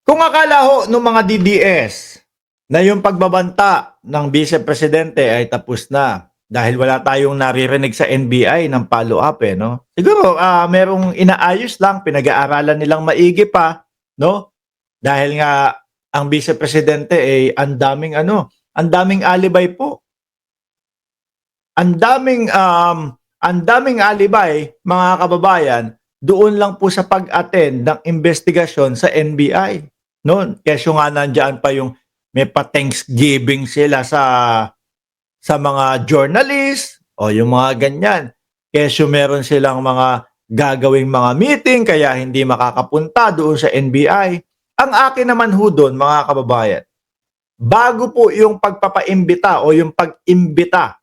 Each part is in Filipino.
Kung akala ho ng mga DDS na yung pagbabanta ng Vice Presidente ay tapos na dahil wala tayong naririnig sa NBI ng follow-up no? Siguro merong inaayos lang, pinag-aaralan nilang maigi pa, no? Dahil nga ang Vice Presidente ay ang daming alibay po. Ang daming alibay, mga kababayan, doon lang po sa pag-attend ng investigasyon sa NBI. No? Kesyo nga nandiyan pa yung may pa-Thanksgiving sila sa mga journalist o yung mga ganyan. Kesyo meron silang mga gagawing mga meeting kaya hindi makakapunta doon sa NBI. Ang akin naman ho doon, mga kababayan, bago po yung pagpapaimbita o yung pag-imbita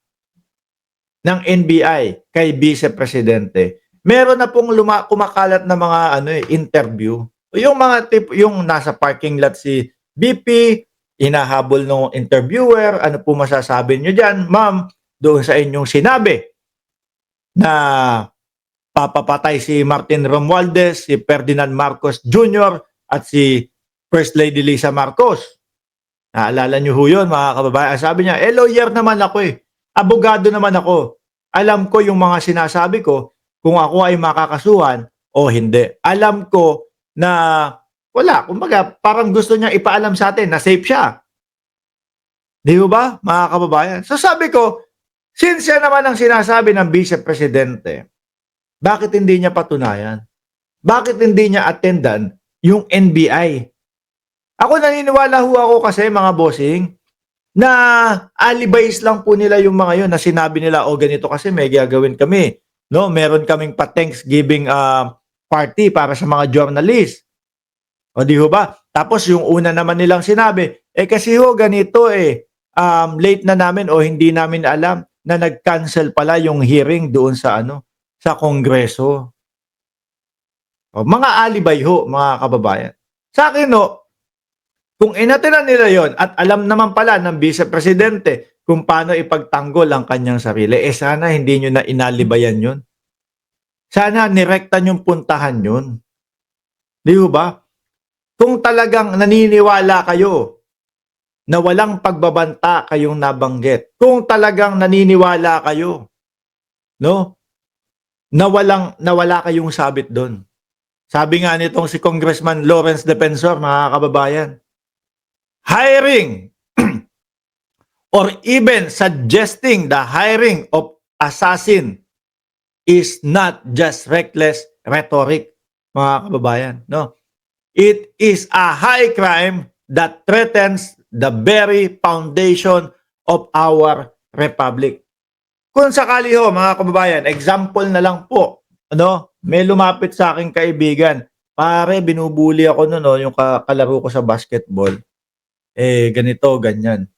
ng NBI kay Vice Presidente, meron na pong kumakalat na mga interview. Yung mga yung nasa parking lot si BP, hinahabol ng interviewer, ano po masasabi niyo diyan, ma'am, doon sa inyong sinabi na papapatay si Martin Romualdez, si Ferdinand Marcos Jr. at si First Lady Lisa Marcos. Naalala niyo ho yun, mga kababayan. Sabi niya, lawyer naman ako abogado naman ako. Alam ko yung mga sinasabi ko kung ako ay makakasuhan o hindi. Alam ko na wala. Kumbaga, parang gusto niya ipaalam sa atin na safe siya. Di ba, mga kababayan? So sabi ko, since yan naman ang sinasabi ng Vice Presidente, bakit hindi niya patunayan? Bakit hindi niya attendan yung NBI? Ako naniniwala ho ako kasi, mga bossing, na alibis lang po nila yung mga yun na sinabi nila, ganito kasi may gagawin kami. No? Meron kaming pa-Thanksgiving party para sa mga journalist. O di ho ba? Tapos yung una naman nilang sinabi, kasi ho ganito late na namin o hindi namin alam na nag-cancel pala yung hearing doon sa sa Kongreso. Mga alibay ho, mga kababayan. Sa akin kung inatinan nila yon at alam naman pala ng Vice Presidente kung paano ipagtanggol ang kanyang sarili, sana hindi nyo na inalibayan yun. Sana nirekta nyong puntahan yun. Di ba? Kung talagang naniniwala kayo na walang pagbabanta kayong nabanggit, kung talagang naniniwala kayo, no? Na wala kayong sabit doon. Sabi nga nitong si Congressman Lawrence Defensor, mga kababayan, hiring or even suggesting the hiring of assassin is not just reckless rhetoric, mga kababayan. No? It is a high crime that threatens the very foundation of our republic. Kung sakali ho, mga kababayan, example na lang po, may lumapit sa aking kaibigan, pare, binubuli ako noon, yung kalaro ko sa basketball. Ganito, ganyan.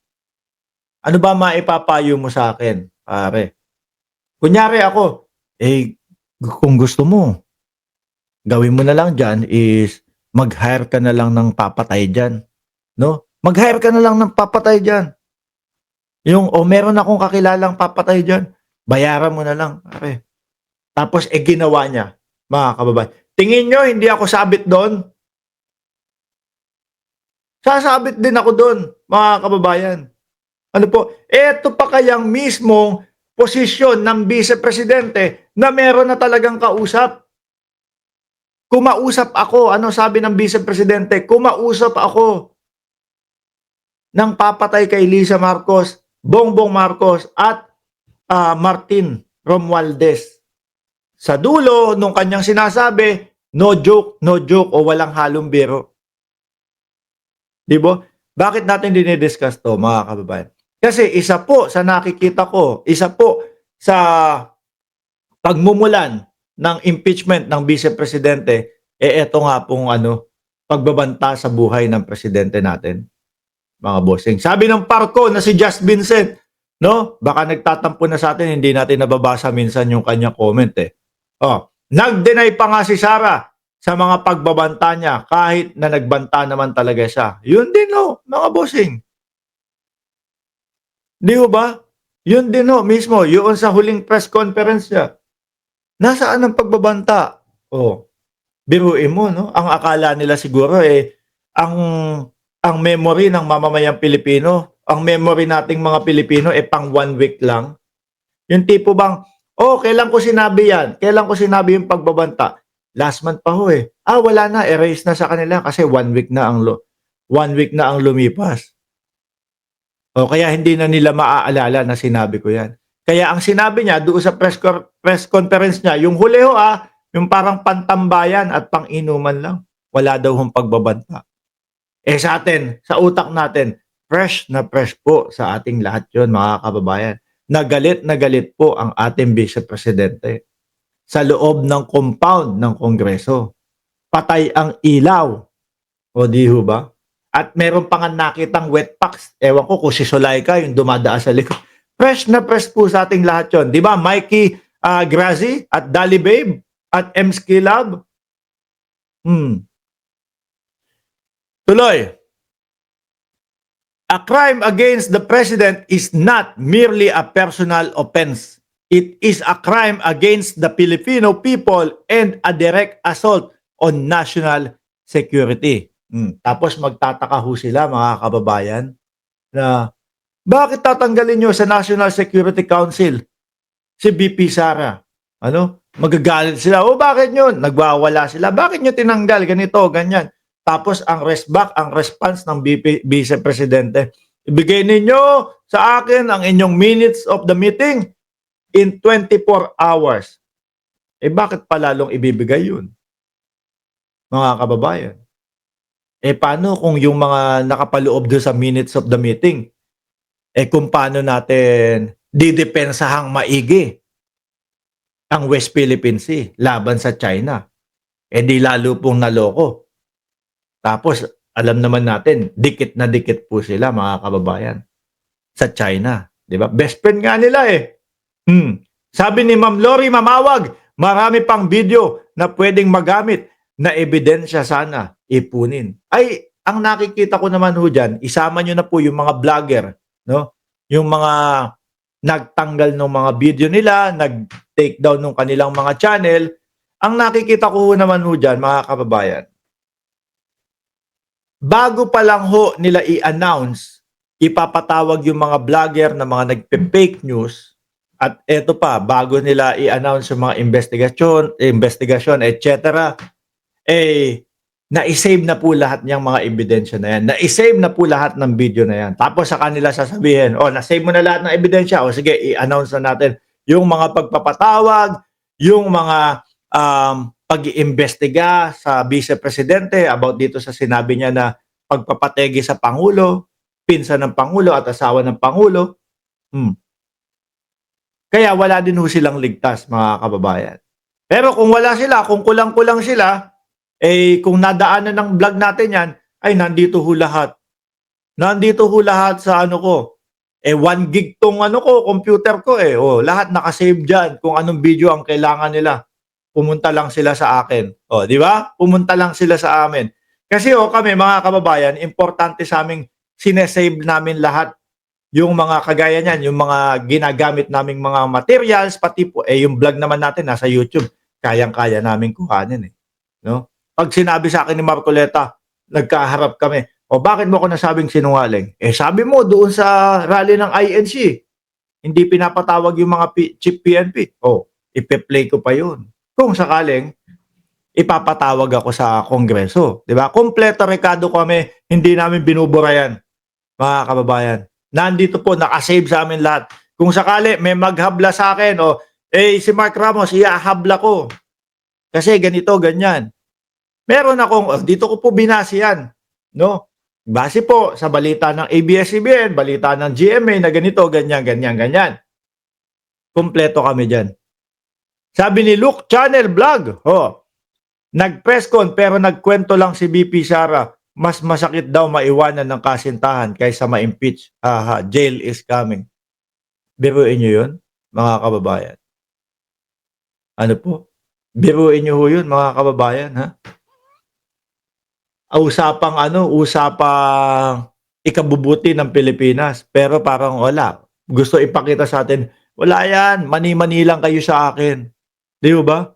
Ano ba maipapayo mo sa akin, pare? Kunyari ako, kung gusto mo, gawin mo na lang dyan is mag-hire ka na lang ng papatay dyan. No? Mag-hire ka na lang ng papatay dyan. Yung, meron akong kakilalang papatay dyan, bayaran mo na lang, pare. Tapos, ginawa niya, mga kababayan. Tingin nyo, hindi ako sabit doon? Sasabit din ako doon, mga kababayan. Ano po? Ito pa kayang mismong posisyon ng Vice Presidente na meron na talagang kausap. Kumausap ako. Ano sabi ng Vice Presidente? Kumausap ako ng papatay kay Lisa Marcos, Bongbong Marcos at Martin Romualdez. Sa dulo, nung kanyang sinasabi, no joke o walang halong biro. Diba? Bakit natin dinidiscuss to, mga kababayan? Kasi isa po sa nakikita ko, isa po sa pagmumulan ng impeachment ng Vice Presidente, eto nga pong pagbabanta sa buhay ng presidente natin, mga bossing. Sabi ng parko na si Just Vincent, no? Baka nagtatampo na sa atin, hindi natin nababasa minsan yung kanyang comment nag-deny pa nga si Sara sa mga pagbabanta niya kahit na nagbanta naman talaga siya. Yun din mga bossing. Di ba? Yun din mismo, yun sa huling press conference niya. Nasaan ang pagbabanta? Biruin mo, no? Ang akala nila siguro ang ang memory ng mamamayang Pilipino, ang memory nating mga Pilipino pang 1 week lang. Yung tipo bang, "Oh, kailan ko sinabi yan? Kailan ko sinabi yung pagbabanta?" Last month pa ho eh. Wala na, erase na sa kanila kasi 1 week na ang lumipas. O kaya hindi na nila maaalala na sinabi ko yan. Kaya ang sinabi niya doon sa press conference niya, yung huli ho yung parang pantambayan at pang-inuman lang. Wala daw hong pagbabanta. Sa atin, sa utak natin, fresh na fresh po sa ating lahat yun, mga kababayan. Na galit po ang ating Vice Presidente sa loob ng compound ng Kongreso. Patay ang ilaw. O di ho ba? At meron pa nga nakitang wet packs. Ewan ko kung si Sulaika yung dumadaan sa likod. Fresh na fresh po sa ating lahat yun. Di ba? Mikey Grazi at Dali Babe at M. Skilab. Tuloy. A crime against the president is not merely a personal offense. It is a crime against the Filipino people and a direct assault on national security. Tapos magtataka ho sila, mga kababayan, na bakit tatanggalin nyo sa National Security Council si BP Sara? Magagalit sila. Bakit nyo? Nagwawala sila. Bakit nyo tinanggal? Ganito, ganyan. Tapos ang response ng Vice Presidente, ibigay ninyo sa akin ang inyong minutes of the meeting in 24 hours. Bakit pa lalong ibibigay yun? Mga kababayan. Paano kung yung mga nakapaloob doon sa minutes of the meeting, kung paano natin didepensahang maigi ang West Philippine Sea laban sa China? Di lalo pong naloko. Tapos, alam naman natin, dikit na dikit po sila, mga kababayan, sa China. Di ba? Best friend nga nila Sabi ni Ma'am Lori Mamawag, marami pang video na pwedeng magamit na ebidensya sana ipunin. Ang nakikita ko naman ho dyan, isama nyo na po yung mga vlogger, no? Yung mga nagtanggal ng mga video nila, nag-take down ng kanilang mga channel. Ang nakikita ko naman ho dyan, mga kababayan, bago pa lang ho nila i-announce, ipapatawag yung mga vlogger na mga nagpe-fake news, at eto pa, bago nila i-announce yung mga investigasyon, etc., na-save na po lahat niyang mga ebidensya na yan. Na-save na po lahat ng video na yan. Tapos sa kanila sasabihin, na-save mo na lahat ng ebidensya, sige, i-announce na natin yung mga pagpapatawag, yung mga pag-iimbestiga sa Vice Presidente about dito sa sinabi niya na pagpapategi sa Pangulo, pinsan ng Pangulo at asawa ng Pangulo. Kaya wala din ho silang ligtas, mga kababayan. Pero kung wala sila, kung kulang-kulang sila, kung nadaanan ng vlog natin yan, nandito ho lahat. Nandito ho lahat sa 1 gig tong computer ko lahat nakasave dyan. Kung anong video ang kailangan nila, pumunta lang sila sa akin. Di ba? Pumunta lang sila sa amin. Kasi kami, mga kababayan, importante sa aming sinesave namin lahat yung mga kagaya niyan, yung mga ginagamit naming mga materials, pati po, yung vlog naman natin nasa YouTube, kayang-kaya namin kuhanin no? Pag sinabi sa akin ni Marcoleta, nagkaharap kami, bakit mo ako nasabing sinungaling? Sabi mo doon sa rally ng INC, hindi pinapatawag yung mga chief PNP. Ipe-play ko pa yun. Kung sakaling ipapatawag ako sa Kongreso. Di ba? Kompleto rekado kami, hindi namin binubura yan, mga kababayan. Nandito po, nakasave sa amin lahat. Kung sakali may maghabla sa akin, si Mark Ramos, iahabla ko. Kasi ganito, ganyan. Meron akong, dito ko po binasi yan. No? Base po sa balita ng ABS-CBN, balita ng GMA na ganito, ganyan, ganyan, ganyan. Kompleto kami dyan. Sabi ni Luke Channel Vlog, nag-press con pero nagkwento lang si BP Sara. Mas masakit daw maiwanan ng kasintahan kaysa ma-impeach. Jail is coming. Biruin nyo yun, mga kababayan. Ano po? Biruin nyo yun, mga kababayan, ha? Usapang ikabubuti ng Pilipinas. Pero parang wala. Gusto ipakita sa atin, wala yan, mani-mani lang kayo sa akin. Di ba?